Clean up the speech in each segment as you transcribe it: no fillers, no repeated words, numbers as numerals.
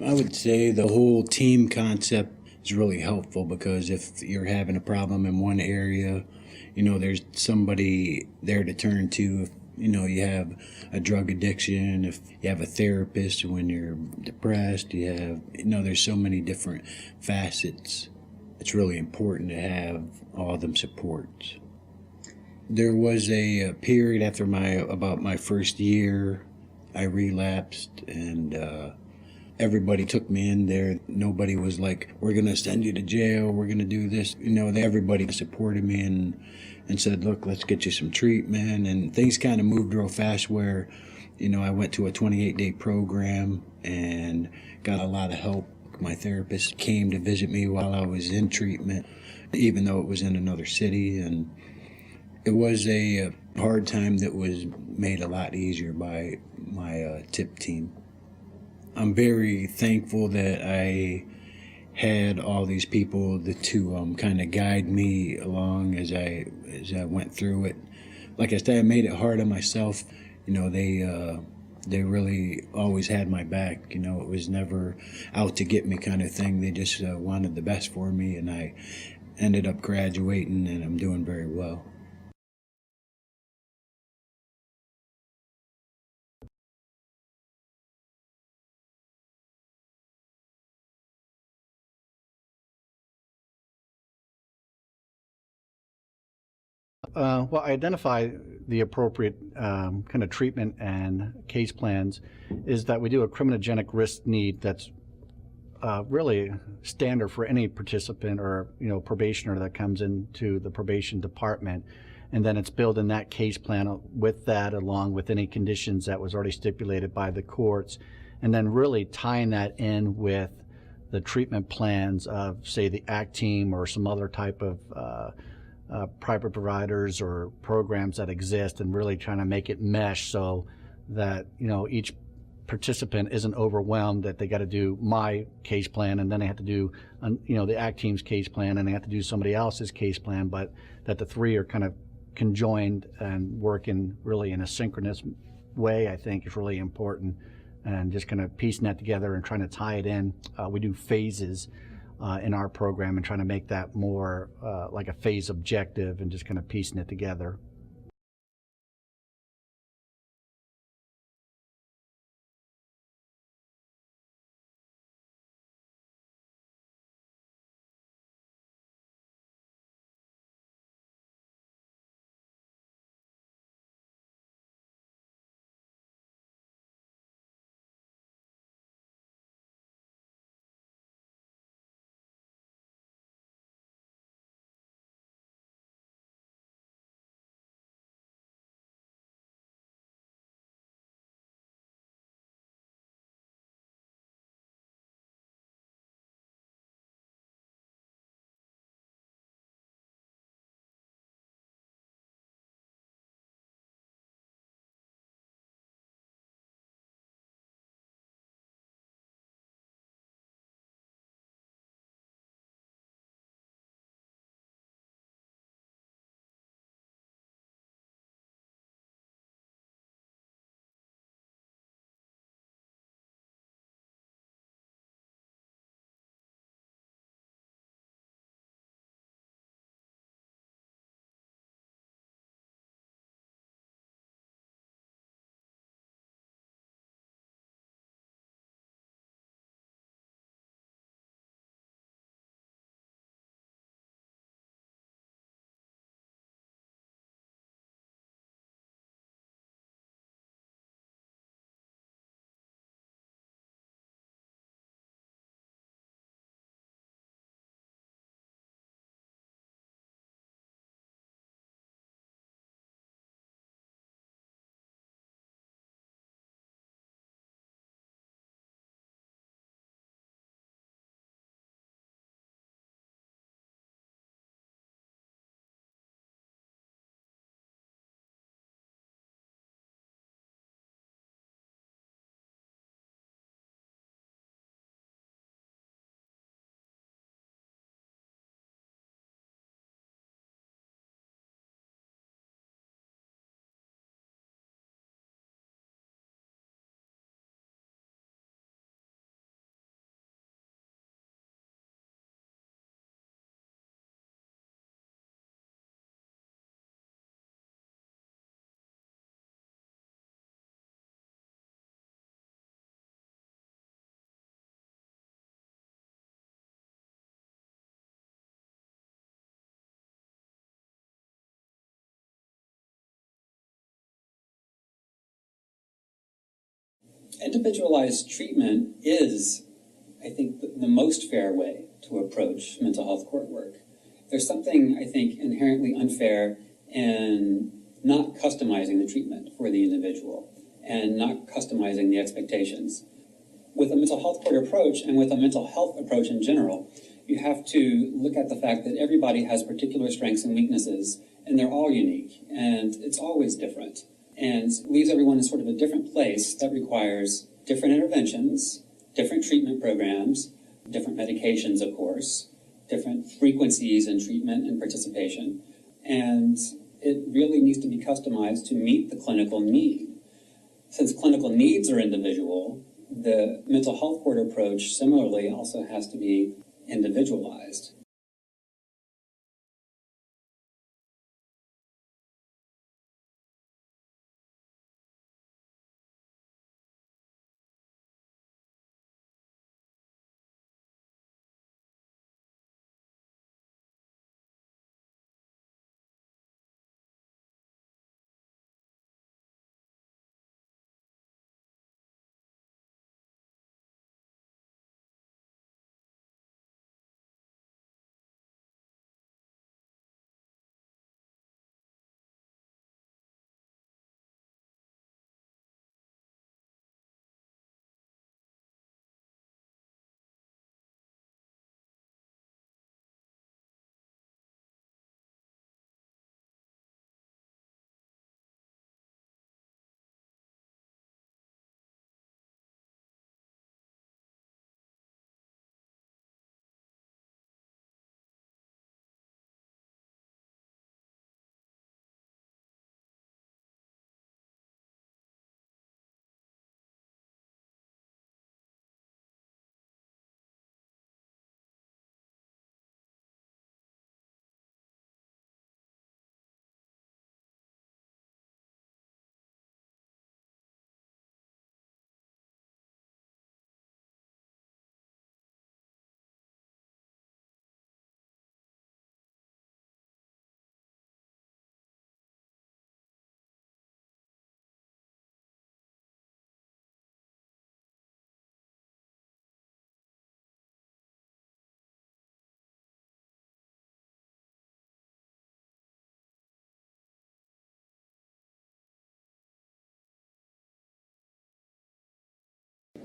I would say the whole team concept is really helpful because if you're having a problem in one area, there's somebody there to turn to. If, you have a drug addiction, if you have a therapist when you're depressed, there's so many different facets. It's really important to have all them supports. There was a period after about my first year, I relapsed, and everybody took me in there. Nobody was like, "We're gonna send you to jail. We're gonna do this." Everybody supported me and said, "Look, let's get you some treatment." And things kind of moved real fast. Where, I went to a 28-day program and got a lot of help. My therapist came to visit me while I was in treatment, even though it was in another city, and it was a hard time that was made a lot easier by my tip team. I'm very thankful that I had all these people to kind of guide me along as I went through it. Like I said, I made it hard on myself. They really always had my back. It was never out to get me kind of thing. They just wanted the best for me, and I ended up graduating, and I'm doing very well. Well, identify the appropriate kind of treatment and case plans is that we do a criminogenic risk need that's really standard for any participant or probationer that comes into the probation department, and then it's built in that case plan with that, along with any conditions that was already stipulated by the courts, and then really tying that in with the treatment plans of, say, the ACT team or some other type of private providers or programs that exist, and really trying to make it mesh so that each participant isn't overwhelmed that they got to do my case plan and then they have to do the ACT team's case plan and they have to do somebody else's case plan, but that the three are kind of conjoined and working really in a synchronous way. I think is really important, and just kind of piecing that together and trying to tie it in. We do phases in our program and trying to make that more like a phase objective and just kind of piecing it together. Individualized treatment is, I think, the most fair way to approach mental health court work. There's something, I think, inherently unfair in not customizing the treatment for the individual and not customizing the expectations. With a mental health court approach and with a mental health approach in general, you have to look at the fact that everybody has particular strengths and weaknesses, and they're all unique, and it's always different, and leaves everyone in sort of a different place that requires different interventions, different treatment programs, different medications, of course, different frequencies in treatment and participation, and it really needs to be customized to meet the clinical need. Since clinical needs are individual, the mental health court approach similarly also has to be individualized.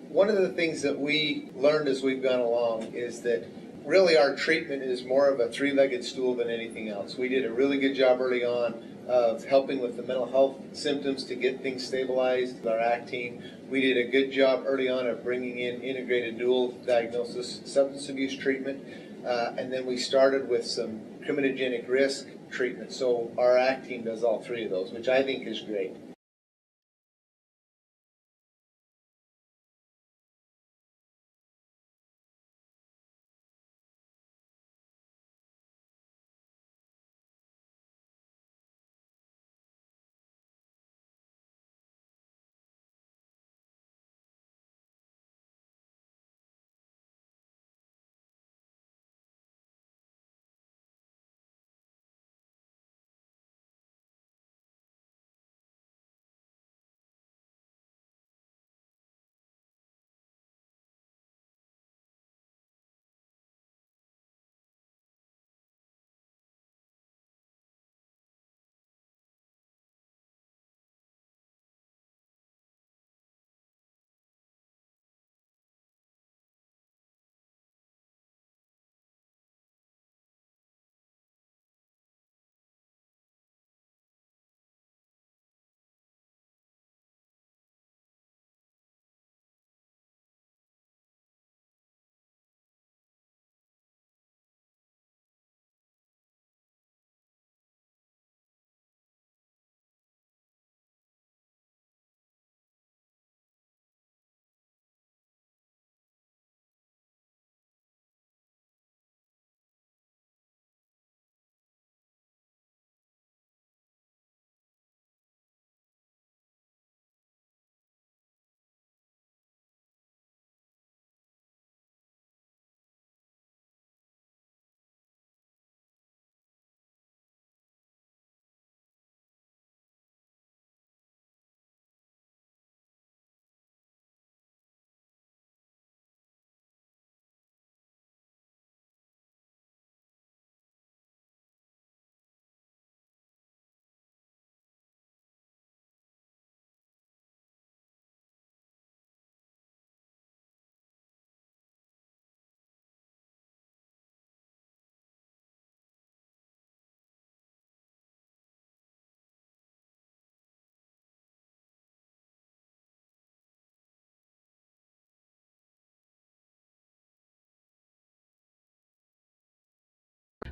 One of the things that we learned as we've gone along is that really our treatment is more of a three-legged stool than anything else. We did a really good job early on of helping with the mental health symptoms to get things stabilized with our ACT team. We did a good job early on of bringing in integrated dual diagnosis substance abuse treatment, and then we started with some criminogenic risk treatment. So our ACT team does all three of those, which I think is great.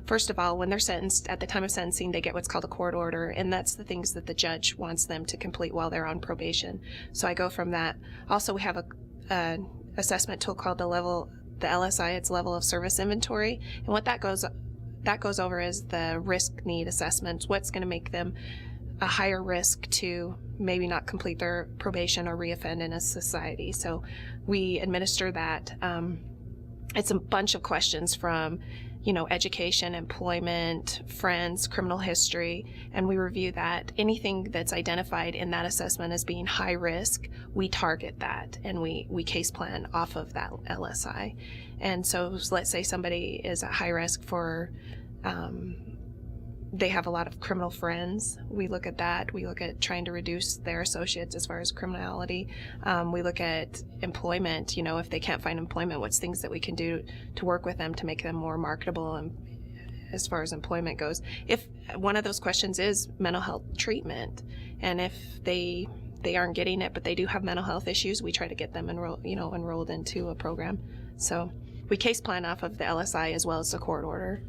first of all, when they're sentenced, at the time of sentencing, they get what's called a court order, and that's the things that the judge wants them to complete while they're on probation. So I go from that. Also, we have a assessment tool called the LSI. It's level of service inventory, and what that goes over is the risk need assessment. What's going to make them a higher risk to maybe not complete their probation or reoffend in a society. So we administer that. It's a bunch of questions from, education, employment, friends, criminal history, and we review that. Anything that's identified in that assessment as being high risk, we target that, and we case plan off of that LSI. And so let's say somebody is at high risk for they have a lot of criminal friends. We look at that. We look at trying to reduce their associates as far as criminality. We look at employment. If they can't find employment, what's things that we can do to work with them to make them more marketable and as far as employment goes. If one of those questions is mental health treatment, and if they aren't getting it, but they do have mental health issues, we try to get them enrolled into a program. So we case plan off of the LSI as well as the court order.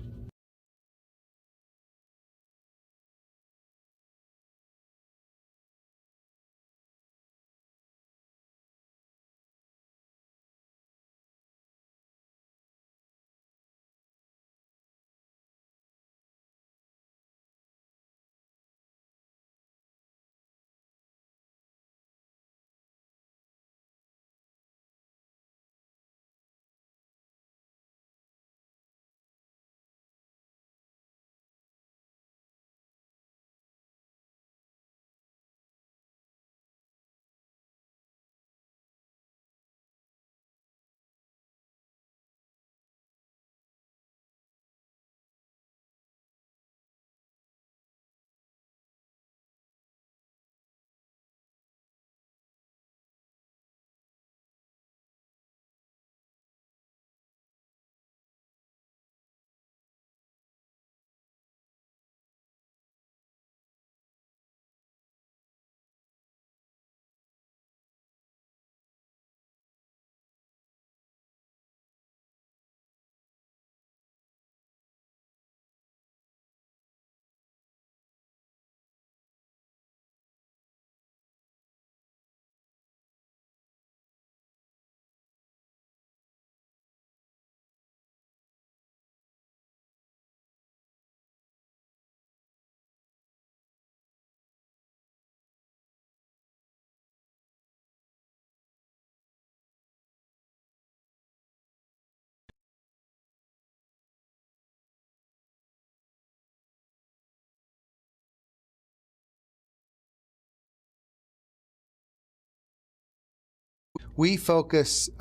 We focus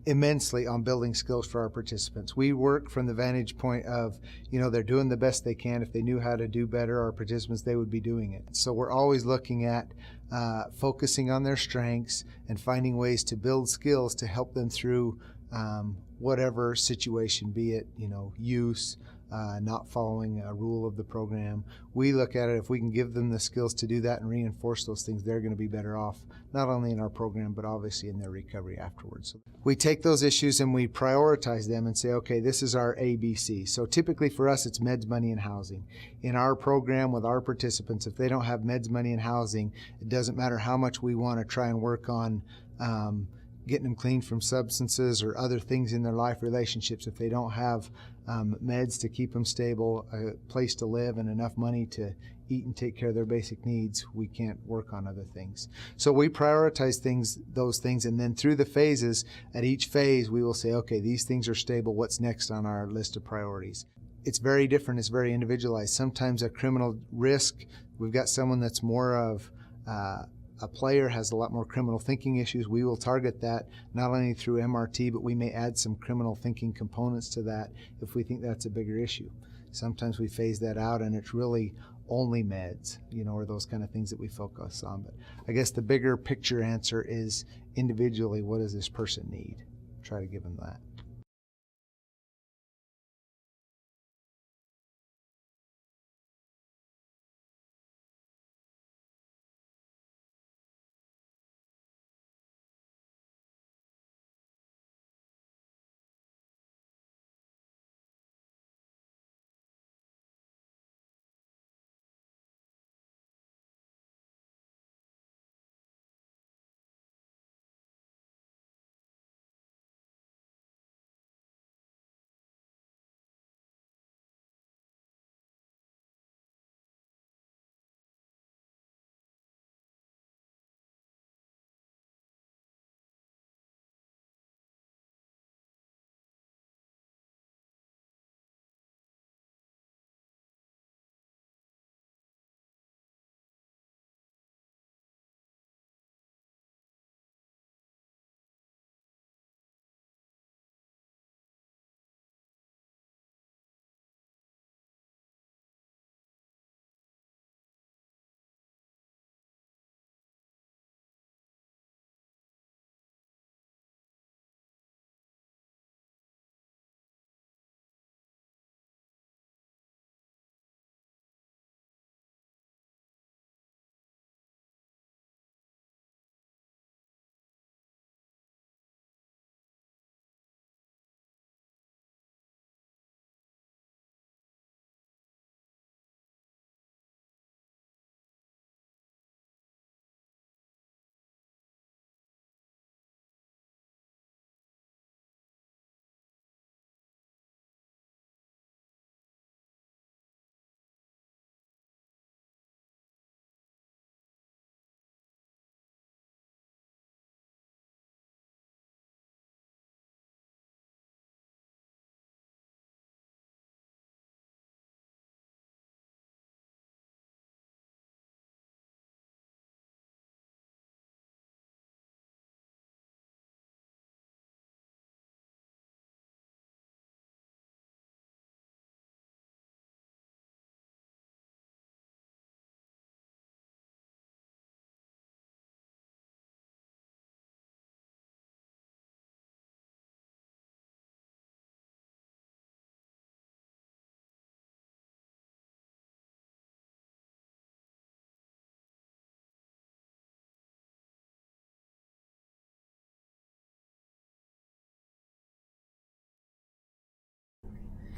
immensely on building skills for our participants. We work from the vantage point of, they're doing the best they can. If they knew how to do better, our participants, they would be doing it. So we're always looking at focusing on their strengths and finding ways to build skills to help them through whatever situation, be it, use, not following a rule of the program. We look at it, if we can give them the skills to do that and reinforce those things, they're going to be better off, not only in our program, but obviously in their recovery afterwards. So we take those issues and we prioritize them and say, okay, this is our ABC. So typically for us, it's meds, money, and housing. In our program with our participants, if they don't have meds, money, and housing, it doesn't matter how much we want to try and work on getting them clean from substances or other things in their life, relationships. If they don't have meds to keep them stable, a place to live, and enough money to eat and take care of their basic needs, we can't work on other things. So we prioritize those things, and then through the phases, at each phase, we will say, okay, these things are stable. What's next on our list of priorities? It's very different. It's very individualized. Sometimes a criminal risk, we've got someone that's more of a player, has a lot more criminal thinking issues. We will target that not only through MRT, but we may add some criminal thinking components to that if we think that's a bigger issue. Sometimes we phase that out and it's really only meds, or those kind of things that we focus on. But I guess the bigger picture answer is individually, what does this person need? Try to give them that.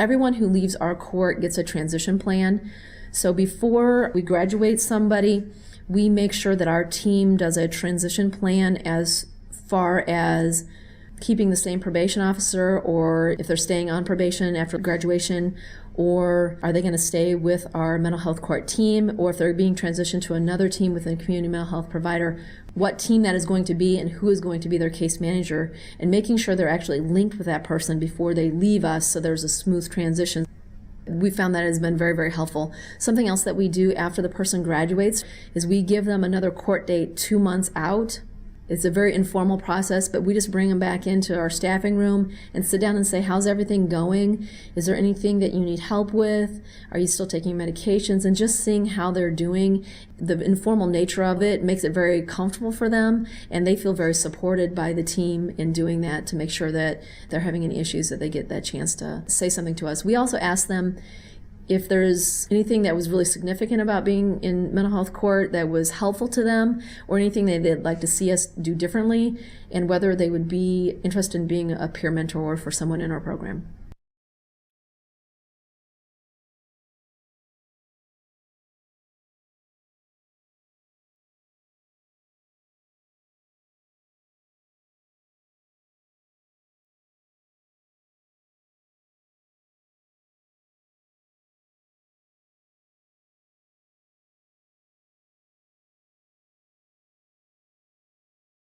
Everyone who leaves our court gets a transition plan. So before we graduate somebody, we make sure that our team does a transition plan as far as keeping the same probation officer, or if they're staying on probation after graduation, or are they going to stay with our mental health court team, or if they're being transitioned to another team within a community mental health provider, what team that is going to be and who is going to be their case manager, and making sure they're actually linked with that person before they leave us so there's a smooth transition. We found that has been very, very helpful. Something else that we do after the person graduates is we give them another court date 2 months out. It's a very informal process, but we just bring them back into our staffing room and sit down and say, how's everything going? Is there anything that you need help with? Are you still taking medications? And just seeing how they're doing. The informal nature of it makes it very comfortable for them, and they feel very supported by the team in doing that to make sure that they're having any issues, that they get that chance to say something to us. We also ask them if there's anything that was really significant about being in mental health court that was helpful to them, or anything they'd like to see us do differently, and whether they would be interested in being a peer mentor for someone in our program.